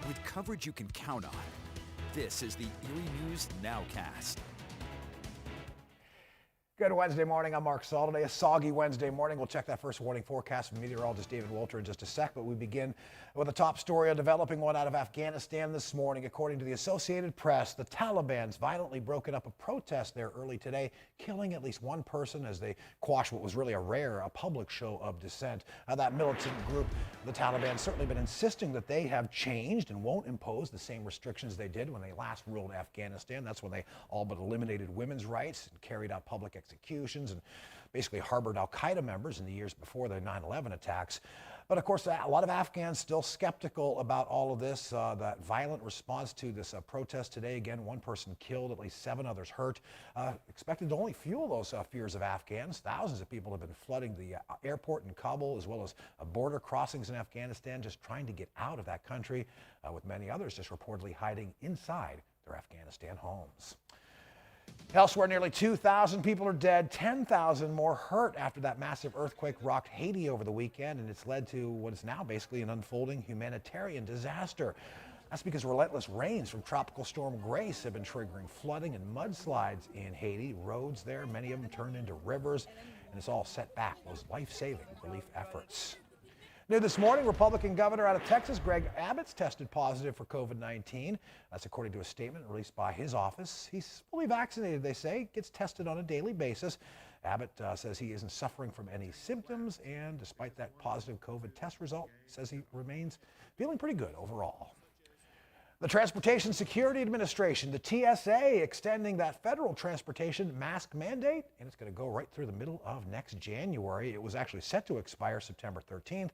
with coverage you can count on. This is the Erie News NOWCAST. Good Wednesday morning. I'm Mark Saul. Today, a soggy Wednesday morning. We'll check that first warning forecast from meteorologist David Wolter in just a sec, but we begin with a top story, a developing one out of Afghanistan this morning. According to the Associated Press, the Taliban's violently broken up a protest there early today, killing at least one person as they quash what was really a public show of dissent. That militant group, the Taliban, certainly been insisting that they have changed and won't impose the same restrictions they did when they last ruled Afghanistan. That's when they all but eliminated women's rights and carried out public executions and basically harbored al-Qaeda members in the years before the 9/11 attacks. But of course, a lot of Afghans still skeptical about all of this. That violent response to this protest today, again, one person killed, at least 7 others hurt, expected to only fuel those fears of Afghans. Thousands of people have been flooding the airport in Kabul, as well as border crossings in Afghanistan, just trying to get out of that country, with many others just reportedly hiding inside their Afghanistan homes. Elsewhere, nearly 2,000 people are dead, 10,000 more hurt after that massive earthquake rocked Haiti over the weekend, and it's led to what is now basically an unfolding humanitarian disaster. That's because relentless rains from Tropical Storm Grace have been triggering flooding and mudslides in Haiti. Roads there, many of them turned into rivers, and it's all set back those life-saving relief efforts. New this morning, Republican governor out of Texas, Greg Abbott's tested positive for COVID-19. That's according to a statement released by his office. He's fully vaccinated, they say, gets tested on a daily basis. Abbott says he isn't suffering from any symptoms, and despite that positive COVID test result, says he remains feeling pretty good overall. The Transportation Security Administration, the TSA, extending that federal transportation mask mandate, and it's going to go right through the middle of next January. It was actually set to expire September 13th.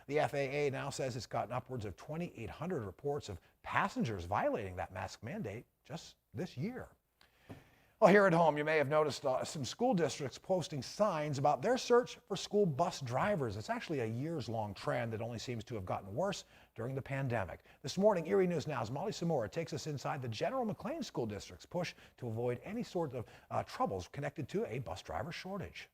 The FAA now says it's gotten upwards of 2,800 reports of passengers violating that mask mandate just this year. Well, here at home, you may have noticed some school districts posting signs about their search for school bus drivers. It's actually a years-long trend that only seems to have gotten worse during the pandemic. This morning, Erie News Now's Molly Samora takes us inside the General McLean School District's push to avoid any sort of troubles connected to a bus driver shortage.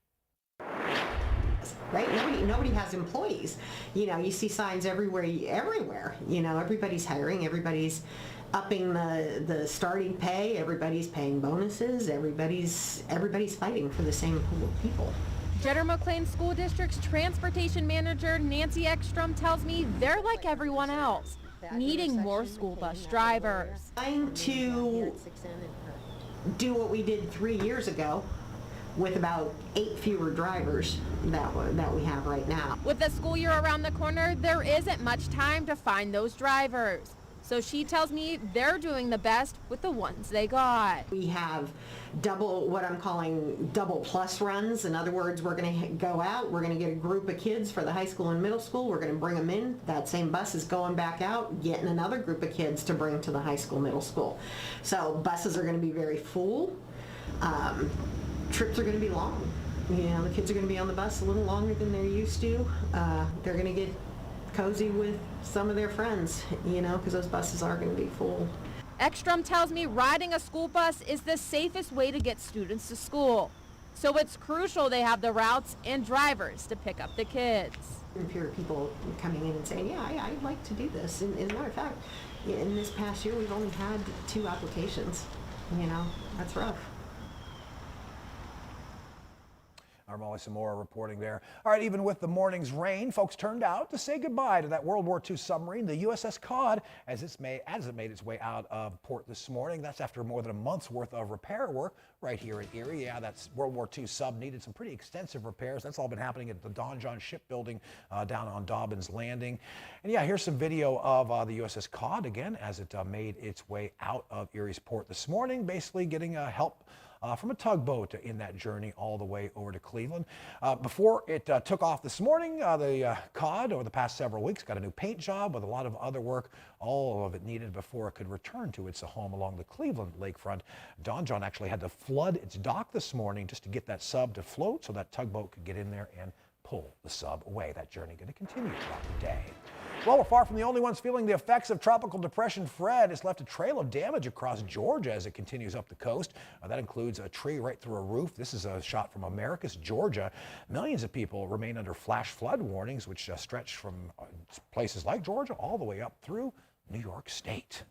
Right? Nobody has employees. You know, you see signs everywhere. You know, everybody's hiring, everybody's upping the starting pay, everybody's paying bonuses, everybody's fighting for the same pool of people. General McLean School District's transportation manager Nancy Ekstrom tells me they're like everyone else, needing more school bus drivers. Trying to do what we did 3 years ago with about 8 fewer drivers that we have right now. With the school year around the corner, there isn't much time to find those drivers. So she tells me they're doing the best with the ones they got. We have what I'm calling double plus runs. In other words, we're going to go out, we're going to get a group of kids for the high school and middle school, we're going to bring them in, that same bus is going back out, getting another group of kids to bring to the high school, middle school. So buses are going to be very full. Trips are going to be long. You know, the kids are going to be on the bus a little longer than they're used to. They're going to get cozy with some of their friends, you know, because those buses are going to be full. Ekstrom tells me riding a school bus is the safest way to get students to school. So it's crucial they have the routes and drivers to pick up the kids. If you hear people coming in and saying, yeah, I'd like to do this. And as a matter of fact, in this past year, we've only had 2 applications. You know, that's rough. Our Molly Samora reporting there. All right, even with the morning's rain, folks turned out to say goodbye to that World War II submarine, the USS Cod, as it made its way out of port this morning. That's after more than a month's worth of repair work right here in Erie. Yeah, that World War II sub needed some pretty extensive repairs. That's all been happening at the Don John shipbuilding down on Dobbins Landing. And yeah, here's some video of the USS Cod again as it made its way out of Erie's port this morning, basically getting help from a tugboat in that journey all the way over to Cleveland. Before it took off this morning, the Cod, over the past several weeks, got a new paint job with a lot of other work, all of it needed before it could return to its home along the Cleveland lakefront. Don John actually had to flood its dock this morning just to get that sub to float so that tugboat could get in there and pull the sub away. That journey going to continue throughout the day. Well, we're far from the only ones feeling the effects of Tropical Depression Fred. It's left a trail of damage across Georgia as it continues up the coast. That includes a tree right through a roof. This is a shot from Americus, Georgia. Millions of people remain under flash flood warnings, which stretch from places like Georgia all the way up through New York State.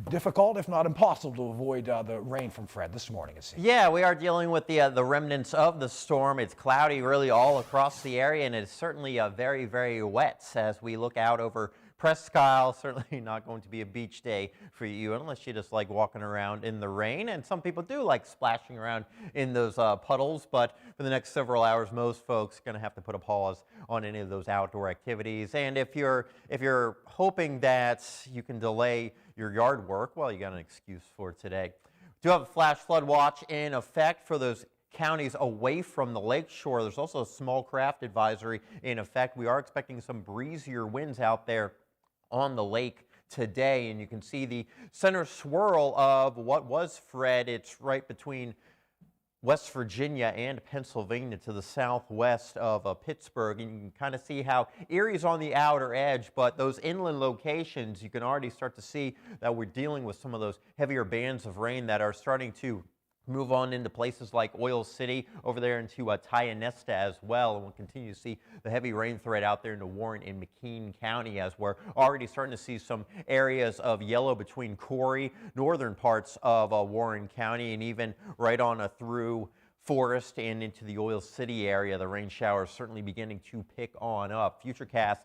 Difficult, if not impossible, to avoid the rain from Fred this morning, it seems. Yeah, we are dealing with the remnants of the storm. It's cloudy really all across the area, and it's certainly very, very wet as we look out over Presque Isle. Certainly not going to be a beach day for you unless you just like walking around in the rain, and some people do like splashing around in those puddles, but for the next several hours, most folks are going to have to put a pause on any of those outdoor activities. And if you're hoping that you can delay your yard work, well, you got an excuse for today. Do have a flash flood watch in effect for those counties away from the lake shore. There's also a small craft advisory in effect. We are expecting some breezier winds out there on the lake today, and you can see the center swirl of what was Fred. It's right between West Virginia and Pennsylvania to the southwest of Pittsburgh, and you can kind of see how Erie's on the outer edge, but those inland locations, you can already start to see that we're dealing with some of those heavier bands of rain that are starting to move on into places like Oil City, over there into Tionesta as well, and we'll continue to see the heavy rain threat out there into Warren and McKean County, as we're already starting to see some areas of yellow between Corey, northern parts of Warren County, and even right on through Forest and into the Oil City area. The rain showers certainly beginning to pick on up. Futurecast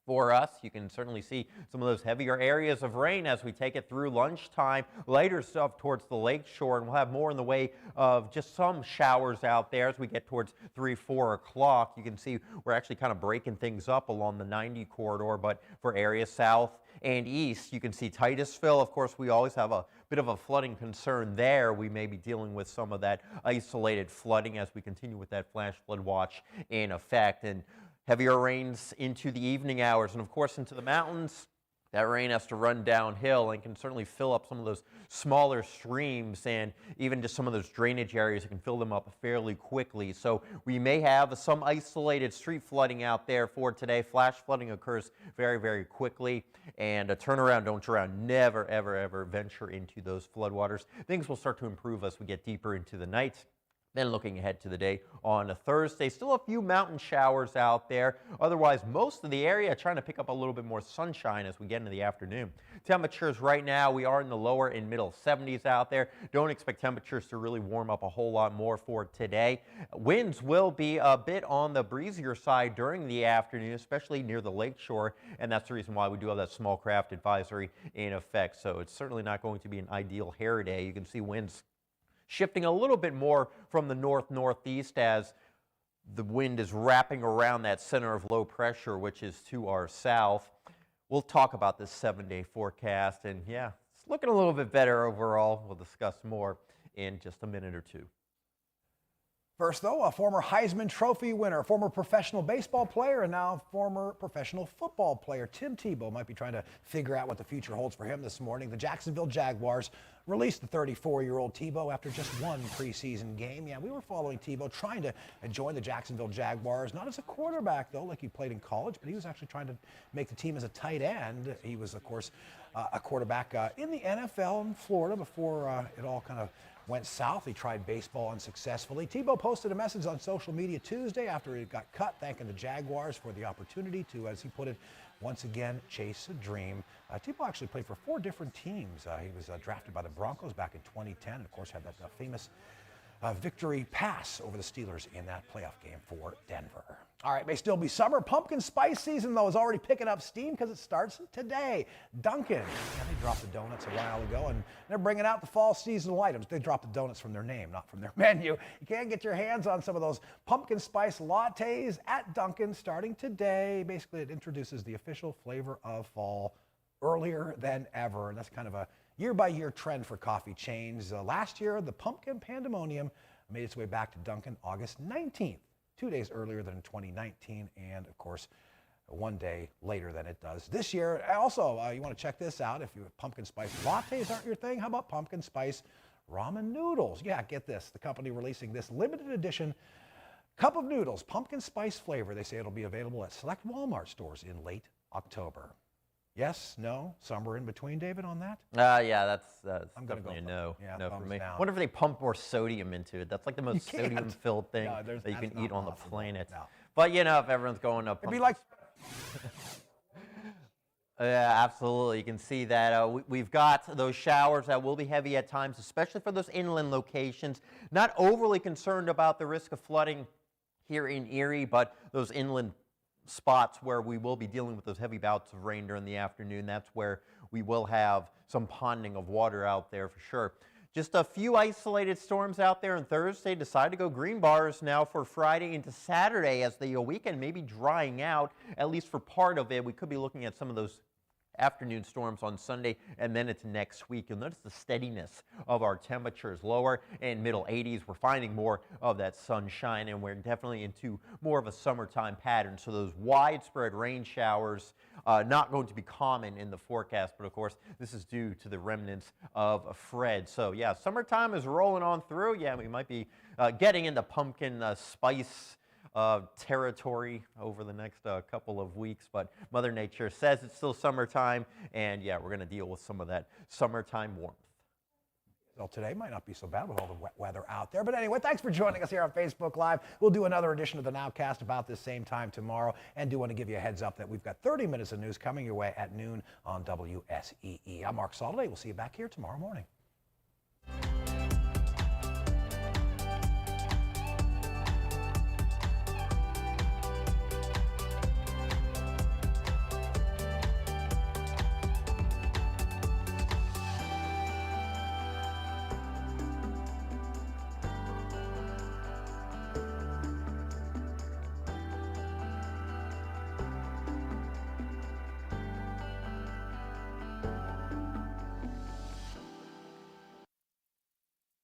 for us, you can certainly see some of those heavier areas of rain as we take it through lunchtime, lighter stuff towards the lake shore, and we'll have more in the way of just some showers out there as we get towards 3, 4 o'clock. You can see we're actually kind of breaking things up along the 90 corridor, but for areas south and east, you can see Titusville. Of course, we always have a bit of a flooding concern there. We may be dealing with some of that isolated flooding as we continue with that flash flood watch in effect. And heavier rains into the evening hours, and of course into the mountains. That rain has to run downhill and can certainly fill up some of those smaller streams, and even just some of those drainage areas, it can fill them up fairly quickly. So we may have some isolated street flooding out there for today. Flash flooding occurs very, very quickly, and a turnaround, don't drown. Never, ever, ever venture into those floodwaters. Things will start to improve as we get deeper into the night. Then looking ahead to the day on a Thursday, still a few mountain showers out there. Otherwise, most of the area trying to pick up a little bit more sunshine as we get into the afternoon. Temperatures right now, we are in the lower and middle 70s out there. Don't expect temperatures to really warm up a whole lot more for today. Winds will be a bit on the breezier side during the afternoon, especially near the lake shore, and that's the reason why we do have that small craft advisory in effect. So it's certainly not going to be an ideal hair day. You can see winds shifting a little bit more from the north-northeast as the wind is wrapping around that center of low pressure, which is to our south. We'll talk about this 7-day forecast, and yeah, it's looking a little bit better overall. We'll discuss more in just a minute or two. First, though, a former Heisman Trophy winner, former professional baseball player, and now former professional football player Tim Tebow might be trying to figure out what the future holds for him this morning. The Jacksonville Jaguars released the 34-year-old Tebow after just one preseason game. Yeah, we were following Tebow trying to join the Jacksonville Jaguars, not as a quarterback, though, like he played in college, but he was actually trying to make the team as a tight end. He was, of course, a quarterback in the NFL in Florida before it all kind of went south. He tried baseball unsuccessfully. Tebow posted a message on social media Tuesday after he got cut, thanking the Jaguars for the opportunity to, as he put it, once again chase a dream. Tebow actually played for 4 different teams. He was drafted by the Broncos back in 2010, and of course had that famous victory pass over the Steelers in that playoff game for Denver. All right, may still be summer. Pumpkin spice season, though, is already picking up steam because it starts today. Dunkin, yeah, they dropped the donuts a while ago, and they're bringing out the fall seasonal items. They dropped the donuts from their name, not from their menu. You can get your hands on some of those pumpkin spice lattes at Dunkin starting today. Basically, it introduces the official flavor of fall earlier than ever, and that's kind of a year-by-year trend for coffee chains. Last year, the pumpkin pandemonium made its way back to Dunkin' August 19th, 2 days earlier than in 2019, and of course, one day later than it does this year. Also, you want to check this out. If you pumpkin spice lattes aren't your thing, how about pumpkin spice ramen noodles? Yeah, get this. The company releasing this limited edition cup of noodles, pumpkin spice flavor. They say it'll be available at select Walmart stores in late October. Yes, no, somewhere in between, David, on that? Yeah, that's definitely a no. Yeah, no for me. down. I wonder if they pump more sodium into it. That's like the most You can't. sodium-filled thing No, that you can that's eat not on the possible. planet. No. But, you know, if everyone's going up, It'd be like Yeah, absolutely. You can see that we've got those showers that will be heavy at times, especially for those inland locations. Not overly concerned about the risk of flooding here in Erie, but those inland spots where we will be dealing with those heavy bouts of rain during the afternoon, that's where we will have some ponding of water out there for sure. Just a few isolated storms out there on Thursday. Decided to go green bars now for Friday into Saturday as the weekend may be drying out, at least for part of it. We could be looking at some of those afternoon storms on Sunday, and then it's next week. You'll notice the steadiness of our temperatures, lower and middle 80s. We're finding more of that sunshine, and we're definitely into more of a summertime pattern. So those widespread rain showers not going to be common in the forecast, but of course this is due to the remnants of Fred. So yeah, summertime is rolling on through. Yeah, we might be getting into pumpkin spice territory over the next couple of weeks, but Mother Nature says it's still summertime, and yeah, we're going to deal with some of that summertime warmth. Well, today might not be so bad with all the wet weather out there. But anyway, thanks for joining us here on Facebook Live. We'll do another edition of the NOWCAST about this same time tomorrow, and do want to give you a heads up that we've got 30 minutes of news coming your way at noon on WSEE. I'm Mark Soliday. We'll see you back here tomorrow morning.